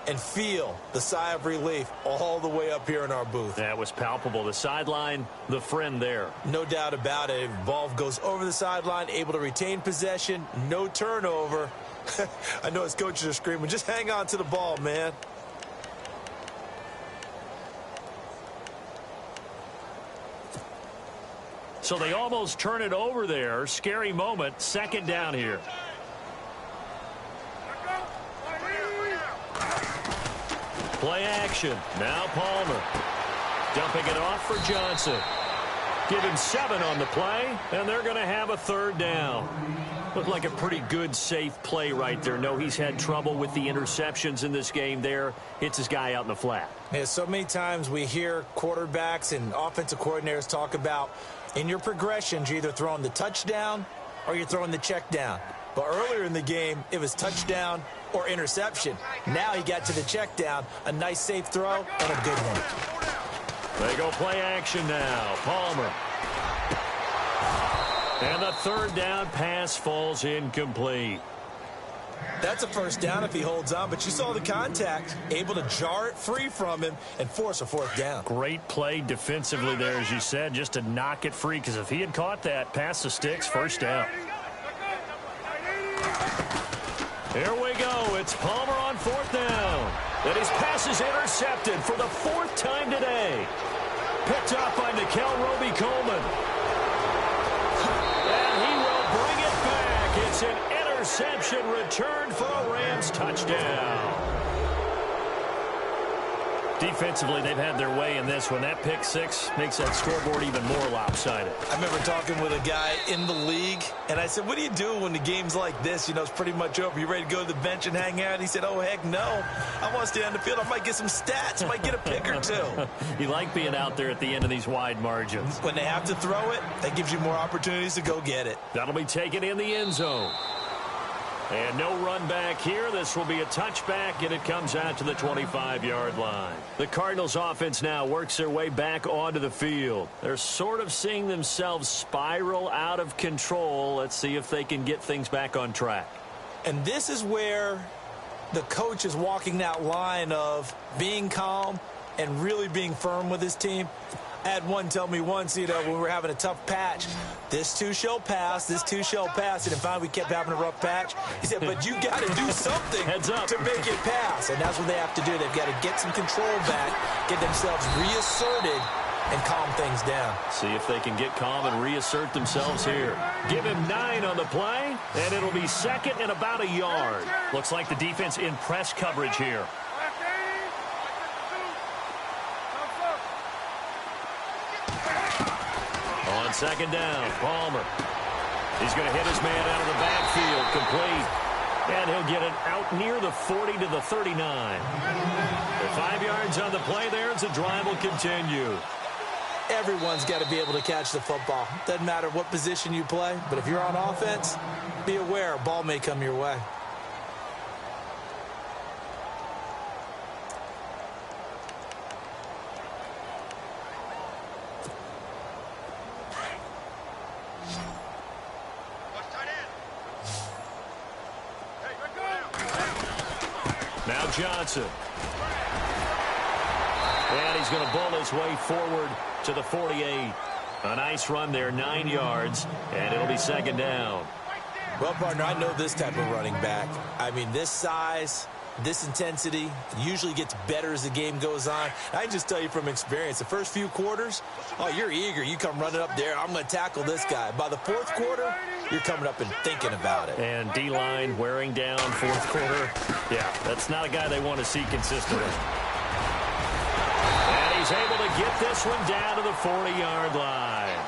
and feel the sigh of relief all the way up here in our booth. That was palpable. The sideline, the friend there. No doubt about it. Ball goes over the sideline, able to retain possession, no turnover. I know his coaches are screaming, just hang on to the ball, man. So they almost turn it over there. Scary moment. 2nd down here. Play action. Now Palmer. Dumping it off for Johnson. Give him 7 on the play, and they're going to have a 3rd down. Looked like a pretty good, safe play right there. No, he's had trouble with the interceptions in this game there. Hits his guy out in the flat. Yeah, so many times we hear quarterbacks and offensive coordinators talk about in your progressions, you're either throwing the touchdown or you're throwing the check down. But earlier in the game, it was touchdown or interception. Now he got to the check down, a nice safe throw, and a good one. They go play action now. Palmer. And the 3rd down pass falls incomplete. That's a 1st down if he holds on, but you saw the contact, able to jar it free from him and force a 4th down. Great play defensively there, as you said, just to knock it free, because if he had caught that, past the sticks, 1st down. Here we go. It's Palmer on 4th down. And his pass is intercepted for the 4th time today. Picked off by Nickel Roby-Coleman. And he will bring it back. It's an interception return for a Rams touchdown. Defensively, they've had their way in this one. That pick 6 makes that scoreboard even more lopsided. I remember talking with a guy in the league, and I said, what do you do when the game's like this? You know, it's pretty much over. You ready to go to the bench and hang out? He said, oh, heck no. I want to stay on the field. I might get some stats. I might get a pick or 2. You like being out there at the end of these wide margins. When they have to throw it, that gives you more opportunities to go get it. That'll be taken in the end zone. And no run back here. This will be a touchback, and it comes out to the 25-yard line. The Cardinals offense now works their way back onto the field. They're sort of seeing themselves spiral out of control. Let's see if they can get things back on track. And this is where the coach is walking that line of being calm and really being firm with his team. I had one tell me once, when we were having a tough patch, this too shall pass, this too shall pass. And finally we kept having a rough patch. He said, but you got to do something Heads up to make it pass. And that's what they have to do. They've got to get some control back, get themselves reasserted, and calm things down. See if they can get calm and reassert themselves here. Give him 9 on the play, and it'll be second and about a yard. Looks like the defense in press coverage here. On second down, Palmer. He's going to hit his man out of the backfield, complete. And he'll get it out near the 40 to the 39. The 5 yards on the play there as the drive will continue. Everyone's got to be able to catch the football. Doesn't matter what position you play, but if you're on offense, be aware a ball may come your way. Now Johnson. And he's going to bull his way forward to the 48. A nice run there, 9 yards, and it'll be second down. Well, partner, I know this type of running back. I mean, this size, this intensity usually gets better as the game goes on. I can just tell you from experience, the first few quarters, you're eager. You come running up there, I'm going to tackle this guy. By the fourth quarter, you're coming up and thinking about it. And D-line wearing down fourth quarter. Yeah, that's not a guy they want to see consistently. And he's able to get this one down to the 40-yard line.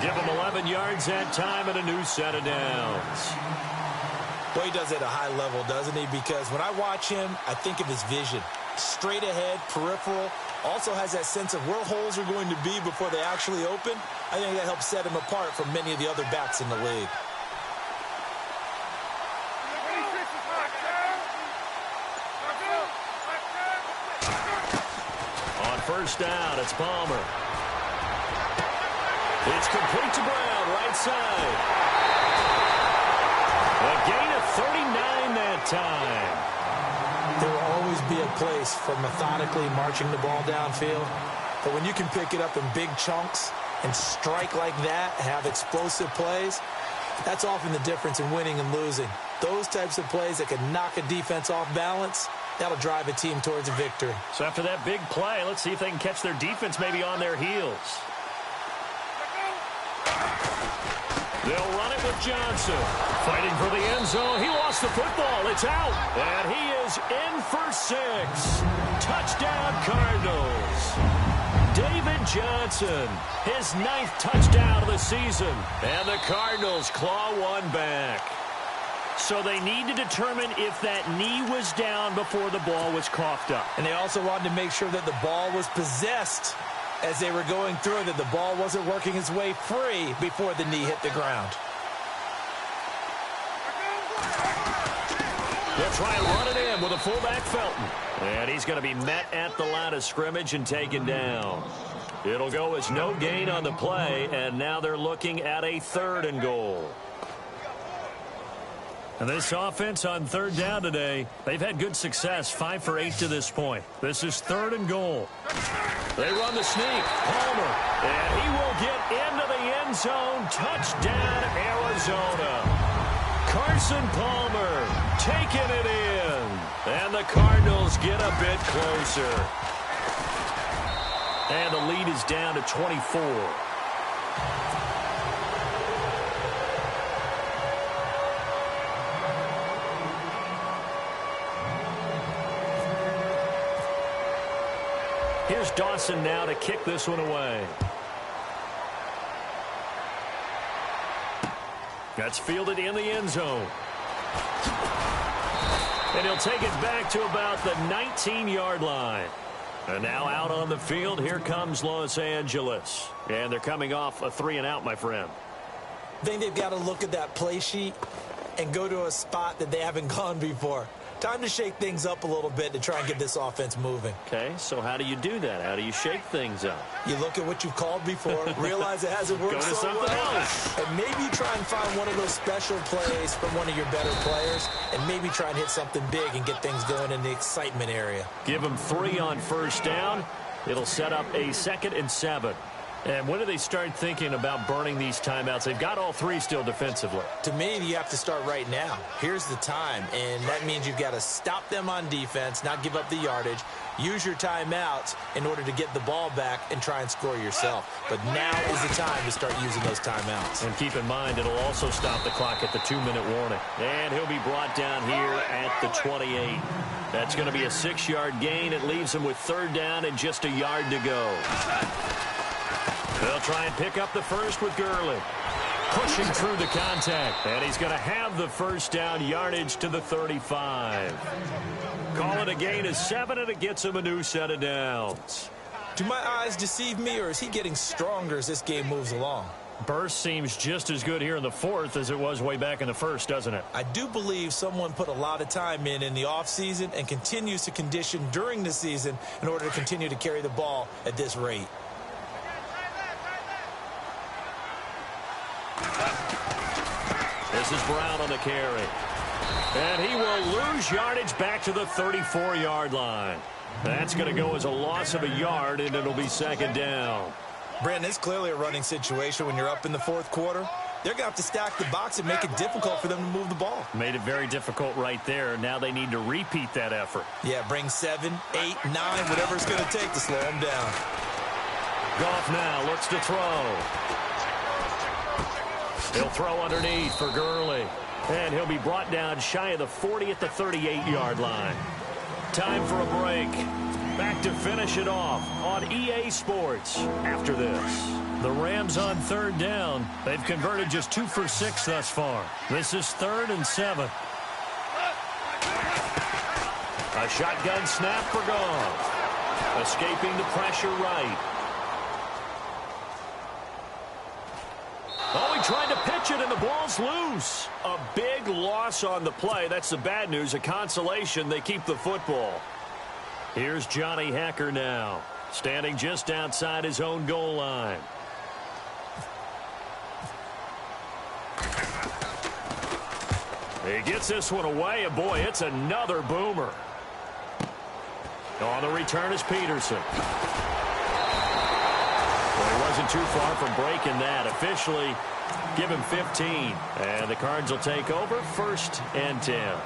Give him 11 yards that time and a new set of downs. Well, he does it at a high level, doesn't he? Because when I watch him, I think of his vision. Straight ahead, peripheral. Also has that sense of where holes are going to be before they actually open. I think that helps set him apart from many of the other backs in the league. On first down, it's Palmer. It's complete to Brown, right side. A gain of 39 that time. There will always be a place for methodically marching the ball downfield. But when you can pick it up in big chunks and strike like that, have explosive plays, that's often the difference in winning and losing. Those types of plays that can knock a defense off balance, that'll drive a team towards a victory. So after that big play, let's see if they can catch their defense maybe on their heels. They'll run it with Johnson. Fighting for the end zone. He lost the football. It's out. And he is in for 6. Touchdown, Cardinals. David Johnson, his 9th touchdown of the season. And the Cardinals claw one back. So they need to determine if that knee was down before the ball was coughed up. And they also wanted to make sure that the ball was possessed as they were going through, that the ball wasn't working its way free before the knee hit the ground. They'll try and run it in with a fullback, Felton. And he's going to be met at the line of scrimmage and taken down. It'll go as no gain on the play, and now they're looking at a 3rd and goal. And this offense on 3rd down today, they've had good success, 5 for 8 to this point. This is 3rd and goal. They run the sneak. Palmer. And he will get into the end zone. Touchdown, Arizona. Carson Palmer taking it in. And the Cardinals get a bit closer. And the lead is down to 24. Here's Dawson now to kick this one away. That's fielded in the end zone. And he'll take it back to about the 19-yard line. And now out on the field, here comes Los Angeles. And they're coming off a 3-and-out, my friend. I think they've got to look at that play sheet and go to a spot that they haven't gone before. Time to shake things up a little bit to try and get this offense moving. Okay, so how do you do that? How do you shake things up? You look at what you've called before, realize it hasn't worked Go to so something well, else. and maybe try and find one of those special plays from one of your better players, and maybe try and hit something big and get things going in the excitement area. Give them 3 on first down. It'll set up a 2nd and 7. And when do they start thinking about burning these timeouts? They've got all 3 still defensively. To me, you have to start right now. Here's the time, and that means you've got to stop them on defense, not give up the yardage, use your timeouts in order to get the ball back and try and score yourself. But now is the time to start using those timeouts. And keep in mind, it'll also stop the clock at the 2-minute warning. And he'll be brought down here at the 28. That's going to be a 6-yard gain. It leaves him with 3rd down and just a yard to go. They'll try and pick up the first with Gurley. Pushing through the contact. And he's going to have the 1st down, yardage to the 35. Call it a gain of 7, and it gets him a new set of downs. Do my eyes deceive me, or is he getting stronger as this game moves along? Burst seems just as good here in the 4th as it was way back in the 1st, doesn't it? I do believe someone put a lot of time in the offseason and continues to condition during the season in order to continue to carry the ball at this rate. This is Brown on the carry. And he will lose yardage back to the 34-yard line. That's going to go as a loss of a yard, and it'll be 2nd down. Brandon, it's clearly a running situation when you're up in the 4th quarter. They're going to have to stack the box and make it difficult for them to move the ball. Made it very difficult right there. Now they need to repeat that effort. Yeah, bring 7, 8, 9, whatever it's going to take to slow them down. Goff now looks to throw. He'll throw underneath for Gurley. And he'll be brought down shy of the 40 at the 38-yard line. Time for a break. Back to finish it off on EA Sports after this. The Rams on 3rd down. They've converted just 2 for 6 thus far. This is 3rd and 7. A shotgun snap for Goff. Escaping the pressure right. Oh, he tried to pitch it, and the ball's loose. A big loss on the play. That's the bad news. A consolation, they keep the football. Here's Johnny Hekker now, standing just outside his own goal line. He gets this one away, and boy, it's another boomer. On the return is Peterson. Well, he wasn't too far from breaking that. Officially, give him 15. And the Cards will take over 1st and 10.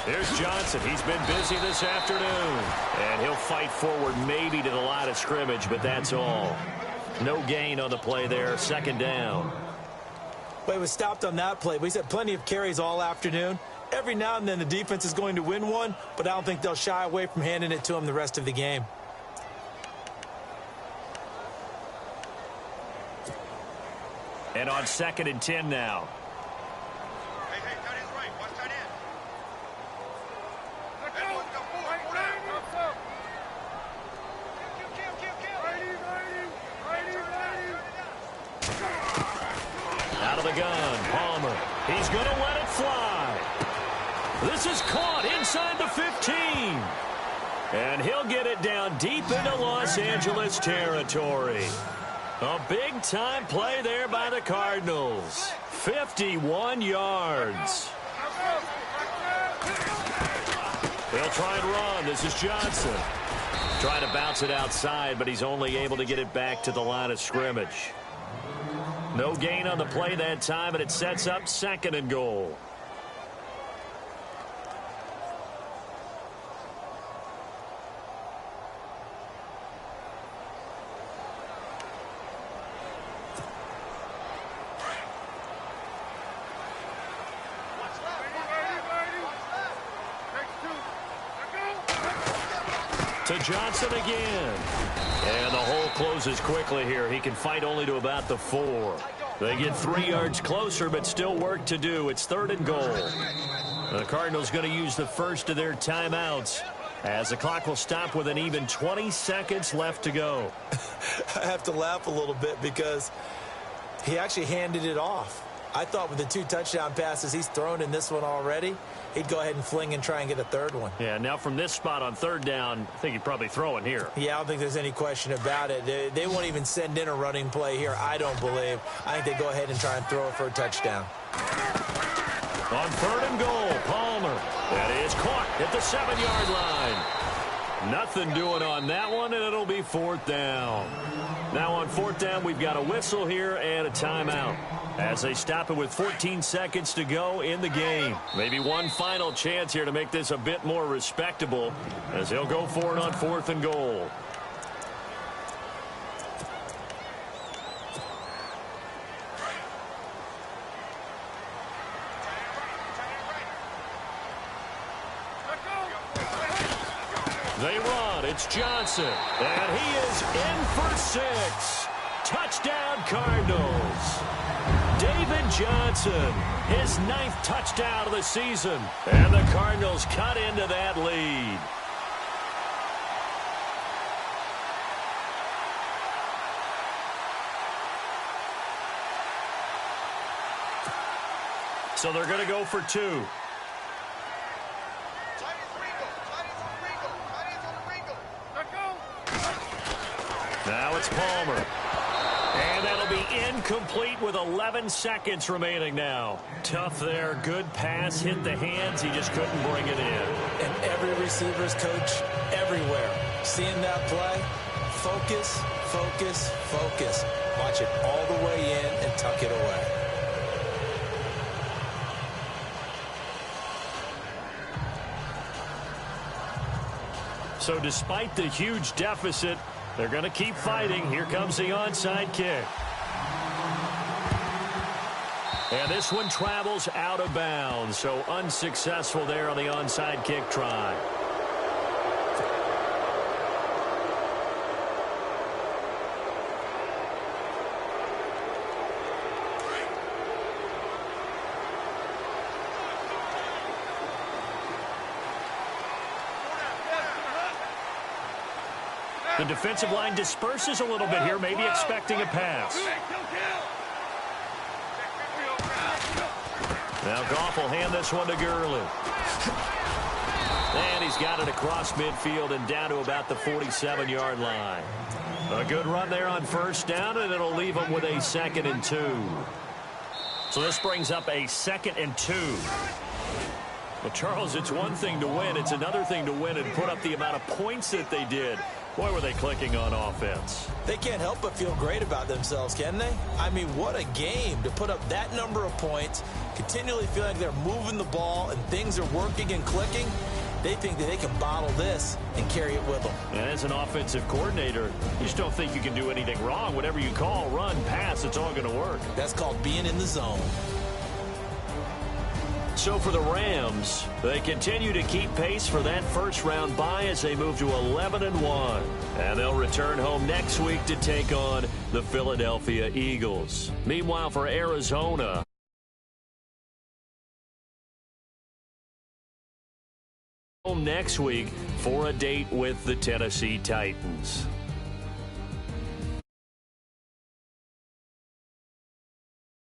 There's Johnson. He's been busy this afternoon. And he'll fight forward maybe to the line of scrimmage, but that's all. No gain on the play there. 2nd down. Well, he was stopped on that play, but he's had plenty of carries all afternoon. Every now and then the defense is going to win one, but I don't think they'll shy away from handing it to him the rest of the game. And on 2nd and 10 now. Out of the gun, Palmer. He's going to let it fly. This is caught inside the 15. And he'll get it down deep into Los Angeles territory. A big-time play there by the Cardinals. 51 yards. They'll try and run. This is Johnson. Trying to bounce it outside, but he's only able to get it back to the line of scrimmage. No gain on the play that time, and it sets up 2nd and goal. To Johnson again. And the hole closes quickly here. He can fight only to about the 4. They get 3 yards closer, but still work to do. It's 3rd and goal. The Cardinals going to use the first of their timeouts as the clock will stop with an even 20 seconds left to go. I have to laugh a little bit because he actually handed it off. I thought with the 2 touchdown passes he's thrown in this one already, he'd go ahead and fling and try and get a third one. Yeah, now from this spot on third down, I think he'd probably throw it here. Yeah, I don't think there's any question about it. They won't even send in a running play here, I don't believe. I think they go ahead and try and throw it for a touchdown. On third and goal, Palmer. That is caught at the 7-yard line. Nothing doing on that one, and it'll be fourth down. Now on fourth down, we've got a whistle here and a timeout as they stop it with 14 seconds to go in the game. Maybe one final chance here to make this a bit more respectable as they'll go for it on fourth and goal. They run. It's Johnson. And he is in for 6. Touchdown, Cardinals. David Johnson, his 9th touchdown of the season. And the Cardinals cut into that lead. So they're going to go for 2. Now it's Palmer. And that'll be incomplete with 11 seconds remaining now. Tough there. Good pass. Hit the hands. He just couldn't bring it in. And every receiver's coach everywhere. Seeing that play, focus, focus, focus. Watch it all the way in and tuck it away. So despite the huge deficit, they're going to keep fighting. Here comes the onside kick. And this one travels out of bounds, so unsuccessful there on the onside kick try. The defensive line disperses a little bit here, maybe expecting a pass. Now Goff will hand this one to Gurley. And he's got it across midfield and down to about the 47-yard line. A good run there on first down, and it'll leave him with a 2nd and 2. So this brings up a 2nd and 2. Well, Charles, it's one thing to win. It's another thing to win and put up the amount of points that they did. Boy, were they clicking on offense. They can't help but feel great about themselves, can they? I mean, what a game to put up that number of points, continually feeling like they're moving the ball and things are working and clicking. They think that they can bottle this and carry it with them. And as an offensive coordinator, you just don't think you can do anything wrong. Whatever you call, run, pass, it's all going to work. That's called being in the zone. So for the Rams, they continue to keep pace for that first-round bye as they move to 11-1. And they'll return home next week to take on the Philadelphia Eagles. Meanwhile, for Arizona, home next week for a date with the Tennessee Titans.